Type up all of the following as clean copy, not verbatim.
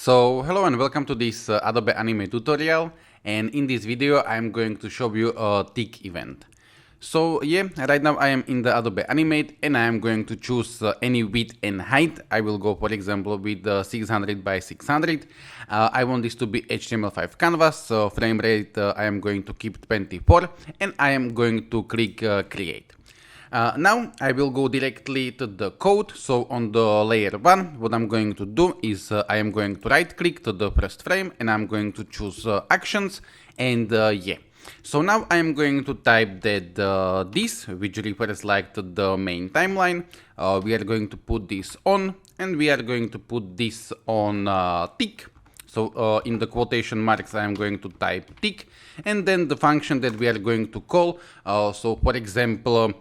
So hello and welcome to this Adobe Animate tutorial, and in this video I'm going to show you a tick event. So yeah, right now I am in the Adobe Animate and I am going to choose any width and height. I will go for example with 600 by 600. I want this to be HTML5 canvas, so frame rate I am going to keep 24 and I am going to click create. Now I will go directly to the code. So on the layer 1, what I'm going to do is I am going to right click to the first frame and I'm going to choose actions and yeah. So now I am going to type that this, which refers like to the main timeline. We are going to put this on and we are going to put this on tick. So in the quotation marks I am going to type tick and then the function that we are going to call. So for example,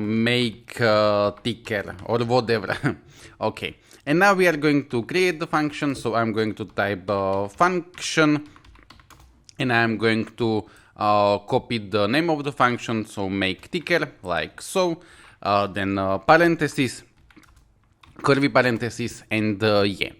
make ticker or whatever. Okay, and now we are going to create the function. So I'm going to type function and I'm going to copy the name of the function, so make ticker like so, then parentheses, curly parentheses, and yeah.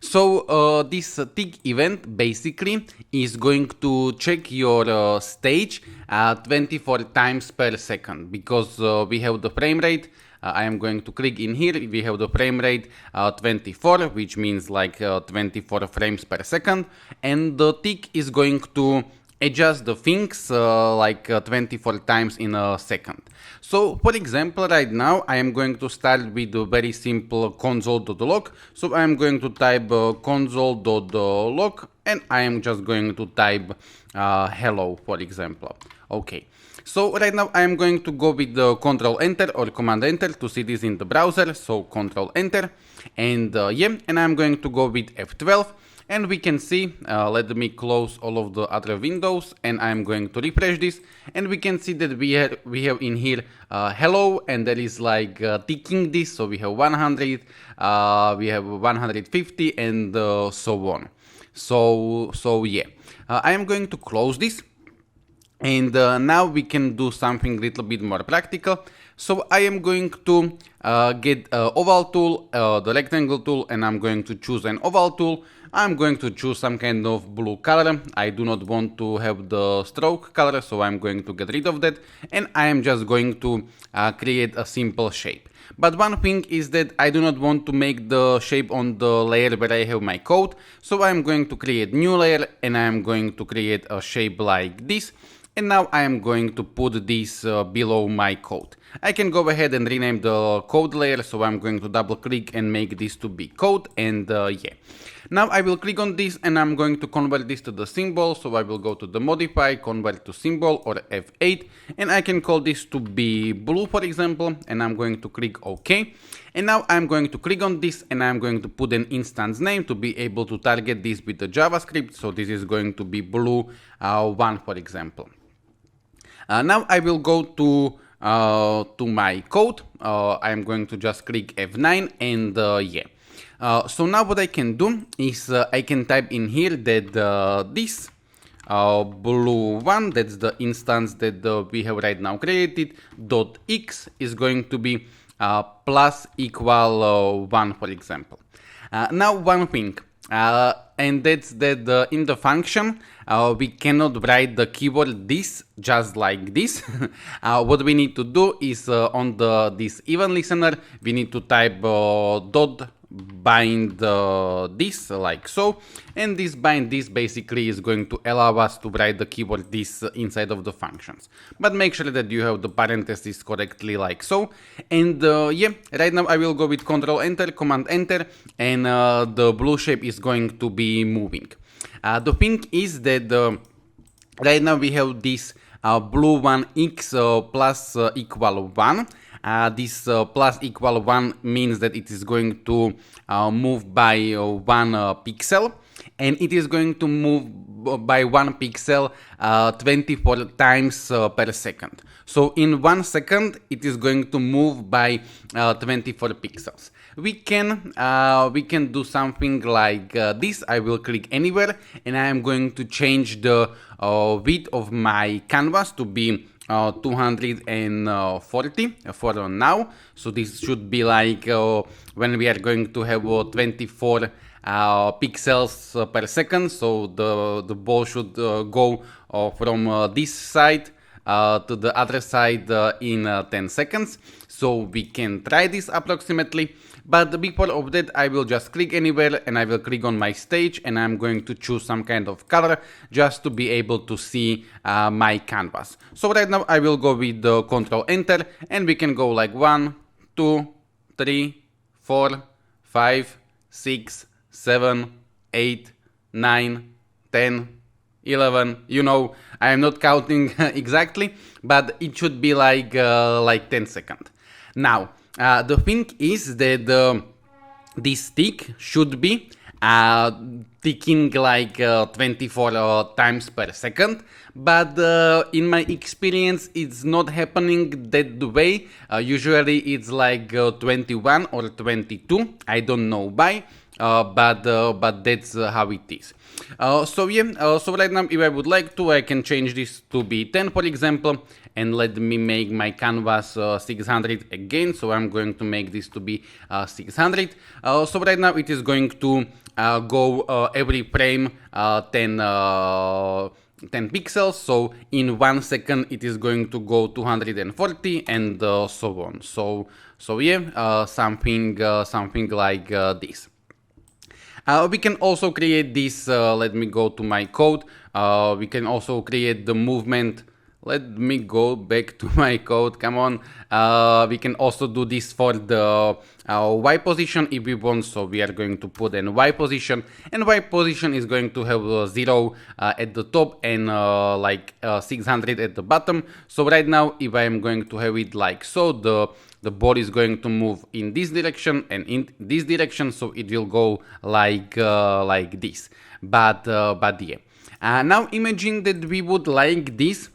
So this tick event basically is going to check your stage 24 times per second, because we have the frame rate. I am going to click in here. We have the frame rate 24, which means like 24 frames per second, and the tick is going to adjust the things like 24 times in a second. So for example, right now I am going to start with a very simple console.log. So I am going to type console.log and I am just going to type hello, for example. Okay. So right now I am going to go with the Control Enter or Command Enter to see this in the browser. So Control Enter and yeah, and I'm going to go with F12. And we can see, let me close all of the other windows and I'm going to refresh this. And we can see that we have in here hello, and there is like ticking this. So we have 100, we have 150 and so on. So yeah, I am going to close this. And now we can do something a little bit more practical. So I am going to get oval tool, the rectangle tool, and I'm going to choose an oval tool. I'm going to choose some kind of blue color. I do not want to have the stroke color, so I'm going to get rid of that. And I am just going to create a simple shape. But one thing is that I do not want to make the shape on the layer where I have my code. So I'm going to create new layer and I'm going to create a shape like this. And now I am going to put this below my code. I can go ahead and rename the code layer, so I'm going to double click and make this to be code, and yeah. Now I will click on this and I'm going to convert this to the symbol, so I will go to the modify, convert to symbol or F8, and I can call this to be blue, for example, and I'm going to click OK. And now I'm going to click on this and I'm going to put an instance name to be able to target this with the JavaScript, so this is going to be blue 1, for example. Now I will go to my code. I am going to just click F9 and yeah. So now what I can do is I can type in here that this blue one, that's the instance that we have right now created, .x is going to be plus equal 1, for example. Now one thing, and that's that in the function we cannot write the keyword this just like this. What we need to do is on this event listener we need to type dot bind this like so, and this bind this basically is going to allow us to write the keyword this inside of the functions. But make sure that you have the parentheses correctly like so. And yeah, right now I will go with Control Enter, Command Enter, and the blue shape is going to be moving. The thing is that right now we have this blue one x plus equal 1. This plus equal 1 means that it is going to move by 1 pixel, and it is going to move by 1 pixel 24 times per second. So in 1 second it is going to move by 24 pixels. We can do something like this. I will click anywhere and I am going to change the width of my canvas to be 240 for now. So this should be like when we are going to have 24 pixels per second. So the ball should go from this side to the other side in 10 seconds. So we can try this approximately. But before of that, I will just click anywhere and I will click on my stage and I'm going to choose some kind of color just to be able to see my canvas. So right now I will go with the Control Enter and we can go like 1, 2, 3, 4, 5, 6, 7, 8, 9, 10, 11. You know, I am not counting exactly, but it should be like 10 seconds. Now, the thing is that this tick should be ticking like 24 times per second, but in my experience it's not happening that way. Usually it's like 21 or 22, I don't know why, but that's how it is. So right now if I would like to, I can change this to be 10 for example, and let me make my canvas 600 again. So I'm going to make this to be 600. So right now it is going to go every frame 10 pixels. So in 1 second it is going to go 240 and so on. So yeah, something like this. We can also create this, let me go to my code, we can also create the movement. Let me go back to my code, come on. We can also do this for the Y position if we want, so we are going to put an Y position, and Y position is going to have 0 at the top and like 600 at the bottom. So right now if I am going to have it like so, the ball is going to move in this direction and in this direction, so it will go like this. But yeah. Now imagine that we would like this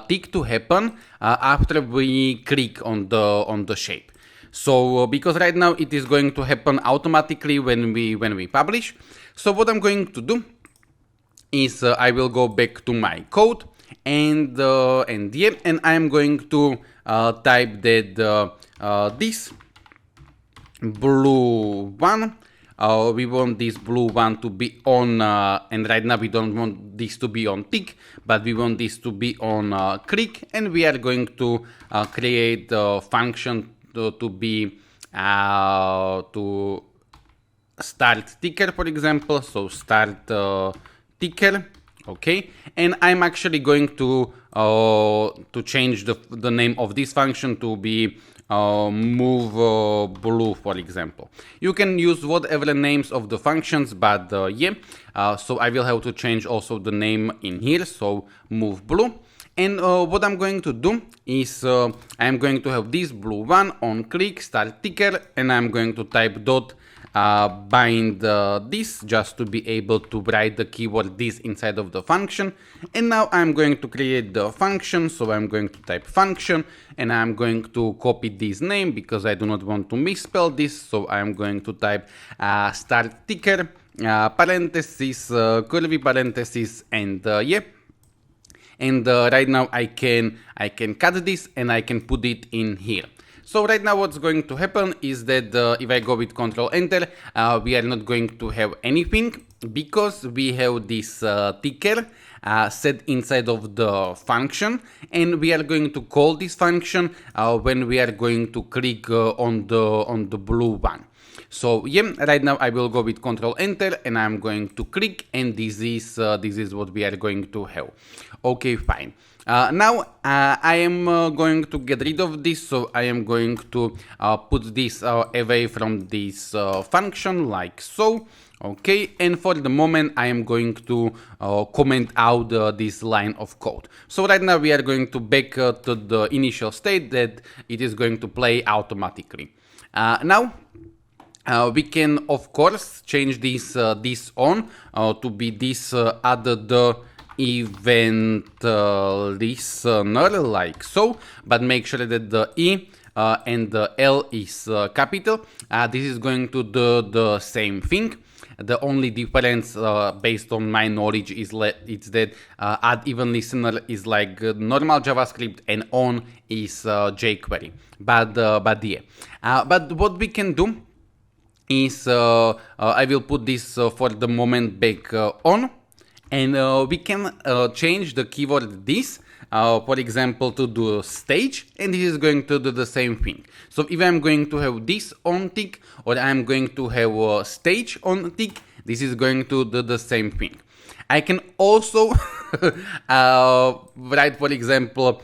tick to happen after we click on the shape. So because right now it is going to happen automatically when we publish. So what I'm going to do is I will go back to my code and yeah, and I'm going to type that this blue one. We want this blue one to be on, and right now we don't want this to be on tick, but we want this to be on click, and we are going to create a function to be to start ticker, for example. So start ticker, okay, and I'm actually going to change the name of this function to be move blue, for example. You can use whatever names of the functions, but yeah, so I will have to change also the name in here, so move blue. And what I'm going to do is I'm going to have this blue one on click start ticker, and I'm going to type dot bind this just to be able to write the keyword this inside of the function. And now I'm going to create the function, so I'm going to type function, and I'm going to copy this name because I do not want to misspell this. So I'm going to type start ticker parenthesis curly parenthesis, and yeah. And right now I can cut this and I can put it in here. So right now what's going to happen is that if I go with Control Enter, we are not going to have anything because we have this ticker set inside of the function, and we are going to call this function when we are going to click on the blue one. So yeah, right now I will go with Control Enter and I'm going to click, and this is what we are going to have. Okay, fine. Now I am going to get rid of this, so I am going to put this away from this function like so. Okay, and for the moment I am going to comment out this line of code. So right now we are going to back to the initial state that it is going to play automatically. Now we can of course change this this on to be this add the event listener like so, but make sure that the E and the L is capital. This is going to do the same thing. The only difference based on my knowledge is it's that add event listener is like normal JavaScript and on is jQuery. But yeah. But what we can do is I will put this for the moment back on, and we can change the keyword this, for example, to do stage, and this is going to do the same thing. So if I'm going to have this on tick, or I'm going to have stage on tick, this is going to do the same thing. I can also write, for example,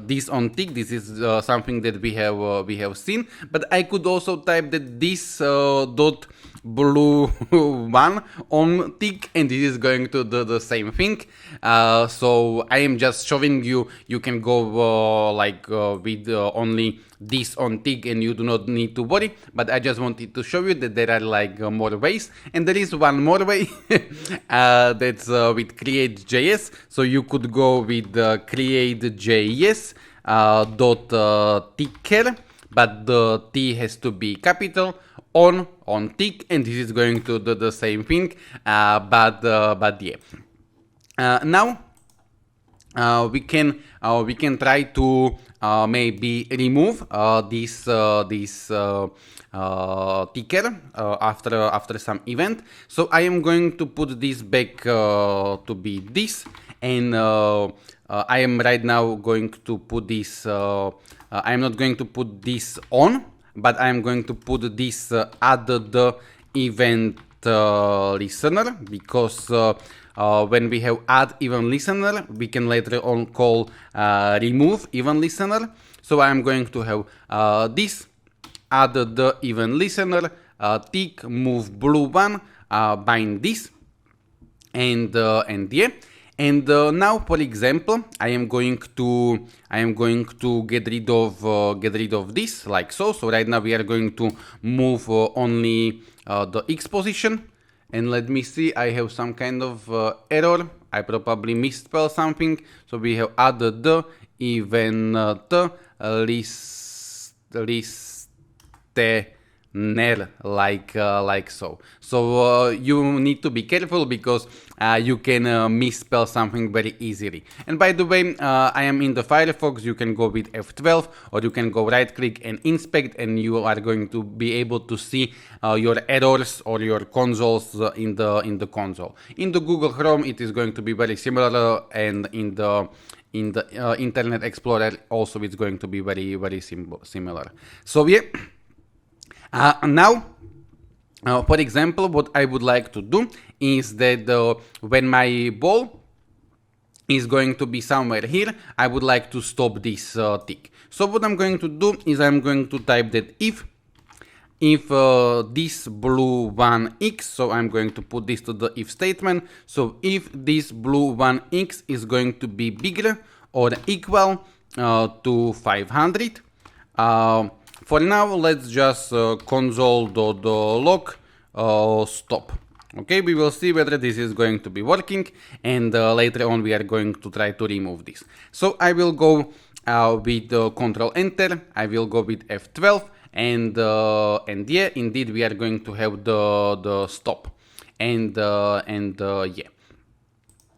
this on tick. This is something that we have seen, but I could also type that this dot blue one on tick, and this is going to do the same thing. So I am just showing you. You can go with only this on tick, and you do not need to worry. But I just wanted to show you that there are more ways, and there is one more way that's with create.js. So you could go with create.js dot ticker, but the T has to be capital, on tick, and this is going to do the same thing. But yeah. Now we can try to maybe remove this ticker after some event. So I am going to put this back to be this, and I am right now going to put this. I am not going to put this on, but I am going to put this add the event listener, because when we have add event listener, we can later on call remove event listener. So I am going to have this add the event listener tick move blue one bind this, and yeah. And now, for example, I am going to get rid of this like so. So right now we are going to move only the X position, and let me see. I have some kind of error. I probably misspelled something. So we have added the event listener like so. So you need to be careful, because you can misspell something very easily. And by the way, I am in the Firefox. You can go with F12, or you can go right click and inspect, and you are going to be able to see your errors or your consoles in the console. In the Google Chrome, it is going to be very similar, and in the Internet Explorer also it's going to be very similar. So yeah. Now, for example, what I would like to do is that when my ball is going to be somewhere here, I would like to stop this tick. So what I'm going to do is I'm going to type that if this blue one x, so I'm going to put this to the if statement. So if this blue one x is going to be bigger or equal to 500. For now, let's just console.log stop. Okay, we will see whether this is going to be working, and later on we are going to try to remove this. So I will go with Control Enter. I will go with F12, and yeah, indeed we are going to have the stop, and yeah.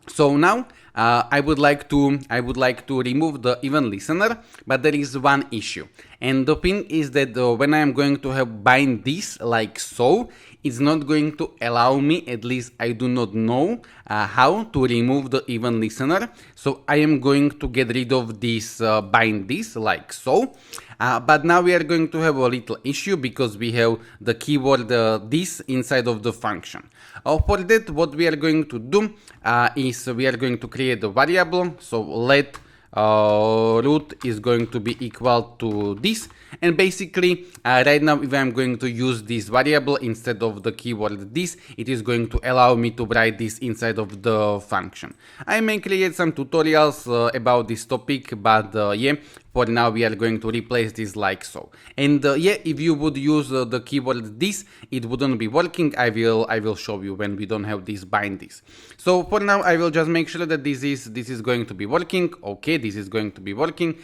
So now I would like to remove the event listener, but there is one issue, and the thing is that when I am going to have bind this like so, it's not going to allow me, at least I do not know how to remove the event listener. So I am going to get rid of this bind this like so. But now we are going to have a little issue, because we have the keyword this inside of the function. For that, what we are going to do is we are going to create a variable. So let root is going to be equal to this, and basically right now if I'm going to use this variable instead of the keyword this, it is going to allow me to write this inside of the function. I may create some tutorials about this topic, but yeah, for now we are going to replace this like so. And yeah, if you would use the keyword this, it wouldn't be working. I will show you when we don't have this bind this. So for now I will just make sure that this is going to be working. Okay, this is going to be working.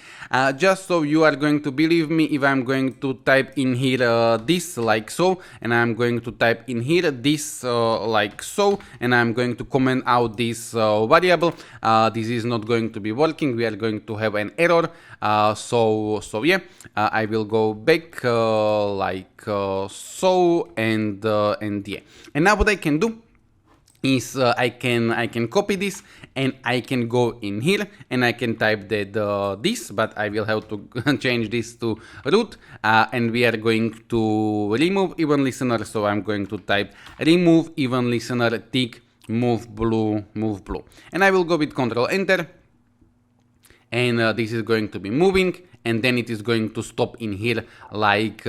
Just so you are going to believe me, if I'm going to type in here this like so, and I'm going to type in here this like so, and I'm going to comment out this variable, this is not going to be working. We are going to have an error So yeah, I will go back like so, and yeah. And now what I can do is I can copy this, and I can go in here and I can type that this, but I will have to change this to root, and we are going to remove even listener. So I'm going to type remove even listener tick move blue, and I will go with Control Enter, and this is going to be moving, and then it is going to stop in here like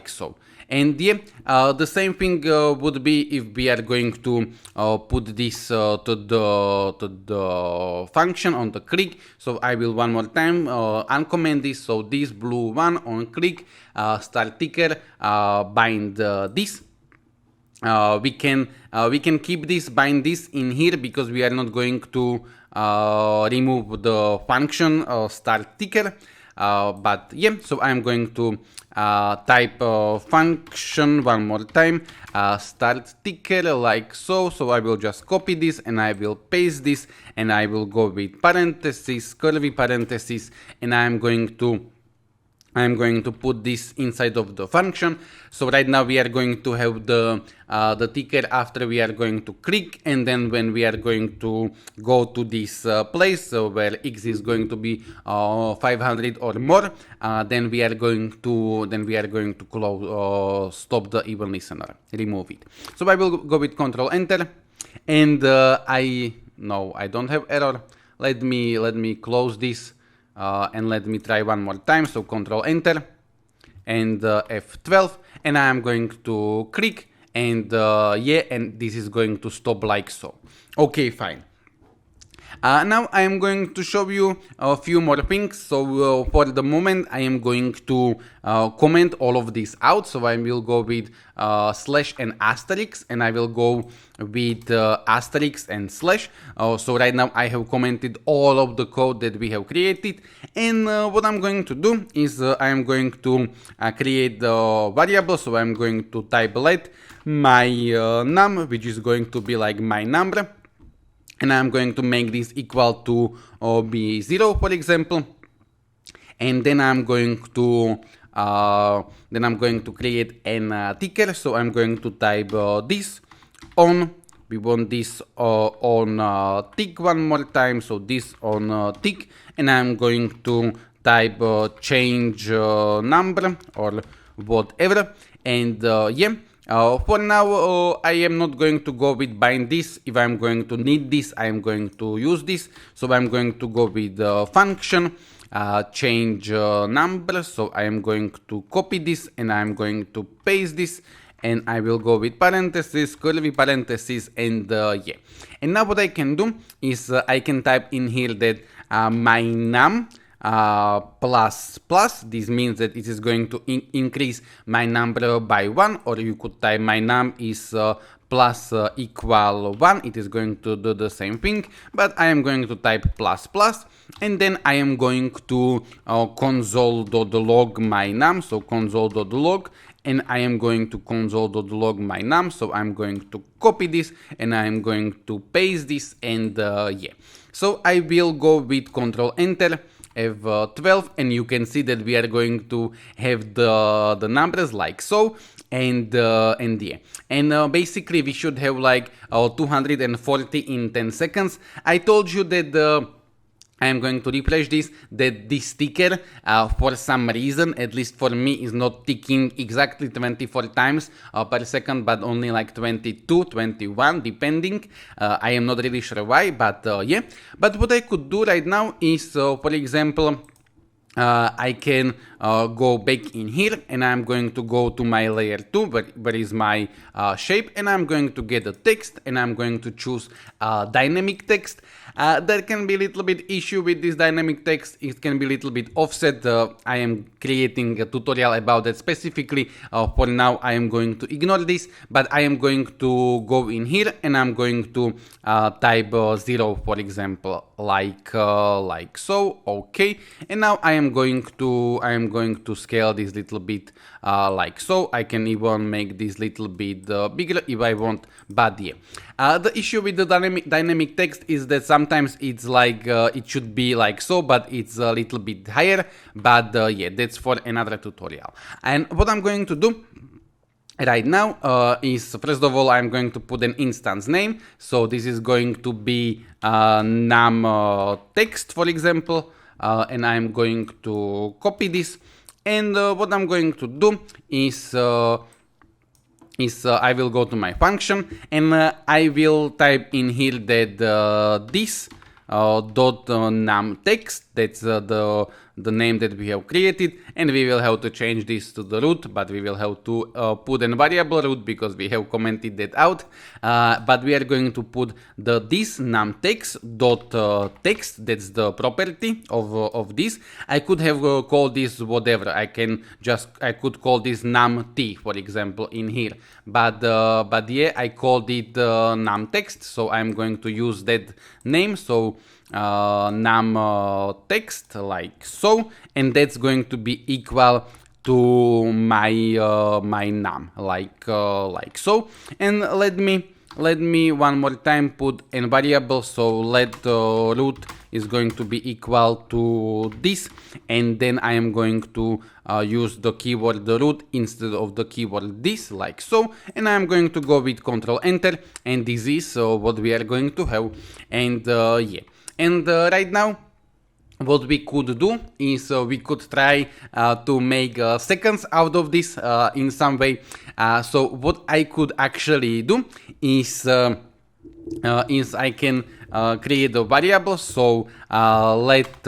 so. And yeah, the same thing would be if we are going to put this to the function on the click. So I will one more time uncomment this. So this blue one on click, start ticker, bind this. We can keep this, bind this in here, because we are not going to remove the function start ticker. But yeah, so I'm going to type function one more time, start ticker like so. So I will just copy this and I will paste this, and I will go with parentheses, curly parentheses, and I'm going to put this inside of the function. So right now we are going to have the ticker after we are going to click, and then when we are going to go to this place where x is going to be 500 or more, then we are going to close, stop the even listener, remove it. So I will go with Control Enter, and I don't have error. Let me close this. And let me try one more time. So Control Enter and F12, and I am going to click, and yeah, and this is going to stop like so. Okay, fine. Now I am going to show you a few more things. So for the moment I am going to comment all of this out. So I will go with slash and asterisk, and I will go with asterisk and slash. So right now I have commented all of the code that we have created, and what I'm going to do is I am going to create the variable. So I'm going to type let my num, which is going to be like my number, and I'm going to make this equal to be 0, for example, and then I'm going to create an ticker. So I'm going to type this on. We want this on tick one more time. So this on tick, and I'm going to type change number or whatever, and yeah. For now, I am not going to go with bind this. If I'm going to need this, I am going to use this. So I'm going to go with function change number. So I am going to copy this, and I'm going to paste this, and I will go with parentheses, curly parentheses, and yeah. And now what I can do is I can type in here that my num plus plus. This means that it is going to increase my number by 1, or you could type my num is plus equal 1. It is going to do the same thing, but I am going to type plus plus, and then I am going to console.log my num. So console.log, and I am going to console.log my num. So I'm going to copy this, and I am going to paste this, and yeah. So I will go with Control Enter, F12, and you can see that we are going to have the numbers like so, and yeah, and basically we should have like 240 in 10 seconds. I told you that I am going to refresh this, that this ticker for some reason, at least for me, is not ticking exactly 24 times per second, but only like 22, 21, depending. I am not really sure why, but yeah. But what I could do right now is, for example, I can go back in here, and I'm going to go to my layer 2, where is my shape, and I'm going to get a text, and I'm going to choose dynamic text. There can be a little bit issue with this dynamic text. It can be a little bit offset. I am creating a tutorial about that specifically. For now, I am going to ignore this, but I am going to go in here, and I'm going to type 0, for example, like so. Okay, and now I am going to scale this little bit like so. I can even make this little bit bigger if I want, but yeah. The issue with the dynamic text is that sometimes sometimes it's like it should be like so, but it's a little bit higher. But yeah, that's for another tutorial. And what I'm going to do right now is, first of all, I'm going to put an instance name. So this is going to be num text, for example, and I'm going to copy this. And what I'm going to do is I will go to my function, and I will type in here that this dot num text, that's the name that we have created, and we will have to change this to the root, but we will have to put a variable root because we have commented that out. But we are going to put this num text dot text, that's the property of this. I could have called this whatever. I could call this num t, for example, in here, but yeah, I called it num text, so I'm going to use that name. So num text, like so, and that's going to be equal to my my num, like so. And let me one more time put a variable. So let root is going to be equal to this, and then I am going to use the keyword root instead of the keyword this, like so. And I am going to go with Control Enter, and this is what we are going to have. And yeah. And right now, what we could do is we could try to make seconds out of this in some way. So what I could actually do is I can create a variable. So let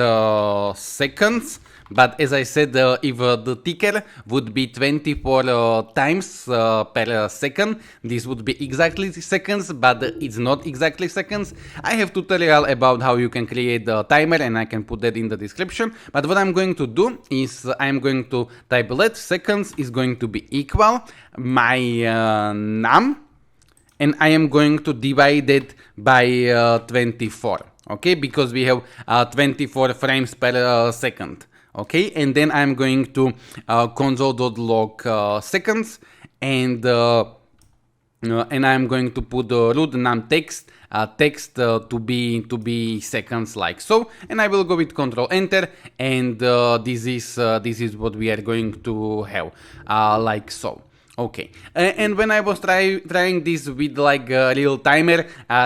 seconds. But as I said, if the ticker would be 24 times per second, this would be exactly seconds, but it's not exactly seconds. I have tutorial about how you can create a timer, and I can put that in the description. But what I'm going to do is I'm going to type let seconds is going to be equal my num, and I am going to divide it by 24, okay, because we have 24 frames per second. Okay, and then I'm going to console.log seconds, and I'm going to put the root num text to be seconds, like so. And I will go with Control Enter, and this is what we are going to have, like so. Okay, and when I was trying this with like a real timer,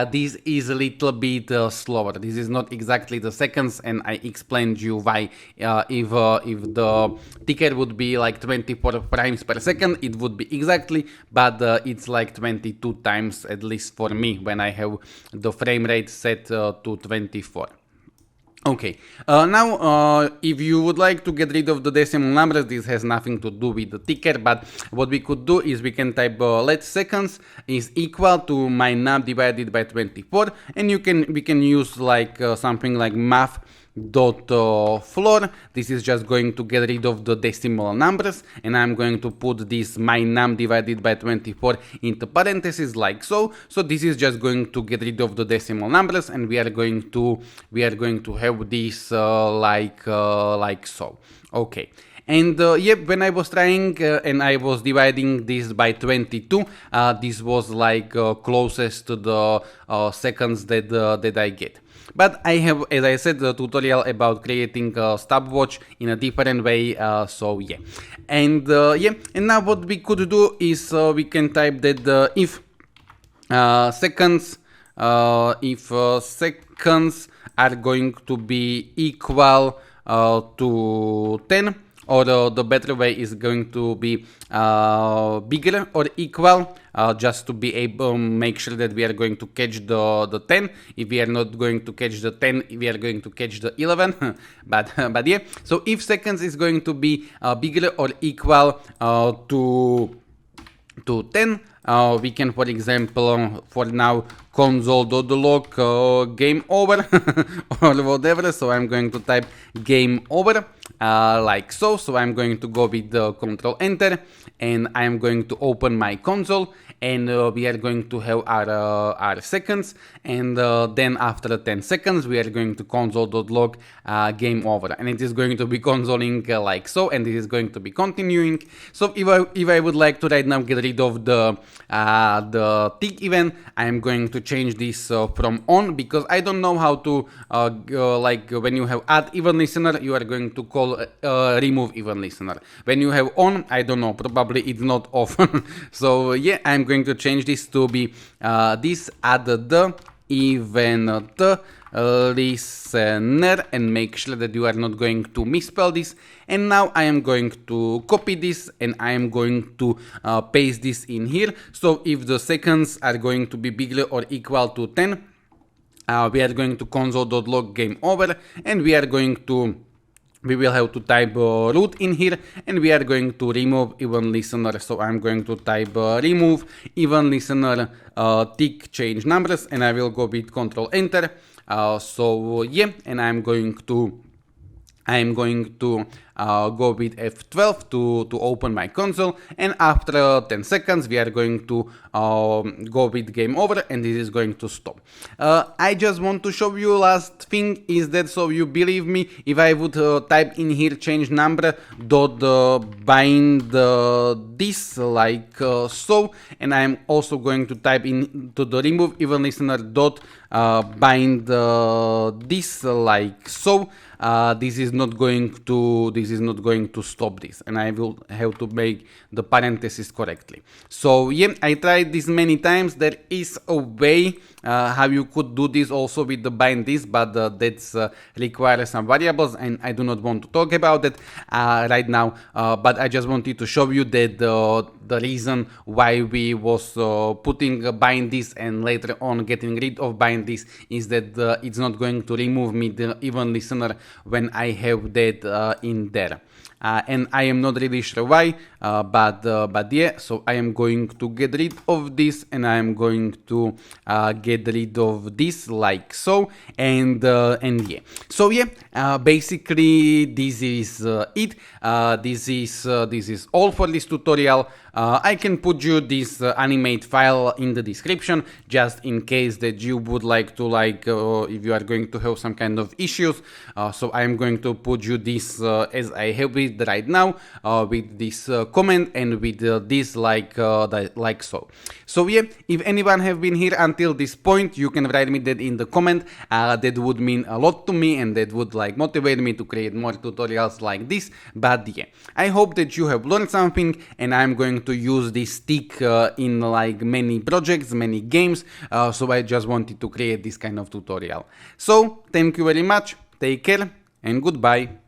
this is a little bit slower. This is not exactly the seconds, and I explained you why. If the ticker would be like 24 frames per second, it would be exactly, but it's like 22 times, at least for me, when I have the frame rate set to 24. Okay, now if you would like to get rid of the decimal numbers, this has nothing to do with the ticker, but what we could do is we can type let seconds is equal to my num divided by 24, and we can use like something like math dot floor. This is just going to get rid of the decimal numbers, and I'm going to put this my num divided by 24 into parentheses, like so. So this is just going to get rid of the decimal numbers, and we are going to have this like so. Okay. And yeah, when I was trying and I was dividing this by 22, this was like closest to the seconds that I get. But I have, as I said, a tutorial about creating a stopwatch in a different way, so yeah. And yeah, and now what we could do is we can type that if seconds are going to be equal to 10, or the better way is going to be bigger or equal, just to be able to make sure that we are going to catch the 10. If we are not going to catch the 10, we are going to catch the 11. but yeah, so if seconds is going to be bigger or equal to 10, we can, for example, for now, console.log game over or whatever. So I'm going to type game over. like so. So I'm going to go with the Control Enter, and I'm going to open my console, and we are going to have our seconds, and then after 10 seconds we are going to console.log game over, and it is going to be consoling like so, and it is going to be continuing. So if I would like to right now get rid of the tick event, I am going to change this from on, because I don't know how to like when you have add event listener, you are going to call remove event listener. When you have on, I don't know, probably it's not off. So yeah, I'm going to change this to be this add the event listener, and make sure that you are not going to misspell this. And now I am going to copy this, and I am going to paste this in here. So if the seconds are going to be bigger or equal to 10, we are going to console.log game over, and we will have to type root in here, and we are going to remove event listener. So I'm going to type remove event listener tick change numbers, and I will go with Control Enter. So yeah, and I'm going to go with F12 to open my console, and after 10 seconds we are going to go with game over, and this is going to stop. I just want to show you last thing is that, so you believe me, if I would type in here change number dot bind this like so, and I'm also going to type in to the remove event listener dot bind this like so, this is not going to stop this, and I will have to make the parentheses correctly. So yeah, I tried this many times. There is a way how you could do this also with the bind this, but that's requires some variables, and I do not want to talk about it right now. But I just wanted to show you that the reason why we was putting bind this and later on getting rid of bind this is that it's not going to remove me the event listener when I have that in there. And I am not really sure why, but yeah, so I am going to get rid of this, and I am going to get rid of this like so, and yeah. So yeah, basically this is it. This is all for this tutorial. I can put you this animate file in the description, just in case that you would like to, like, if you are going to have some kind of issues. So I am going to put you this as I have it right now, with this comment and with this like so. So yeah, if anyone have been here until this point, you can write me that in the comment. That would mean a lot to me, and that would like motivate me to create more tutorials like this. But yeah, I hope that you have learned something, and I'm going to use this stick in like many projects, many games. So I just wanted to create this kind of tutorial. So thank you very much, take care, and goodbye.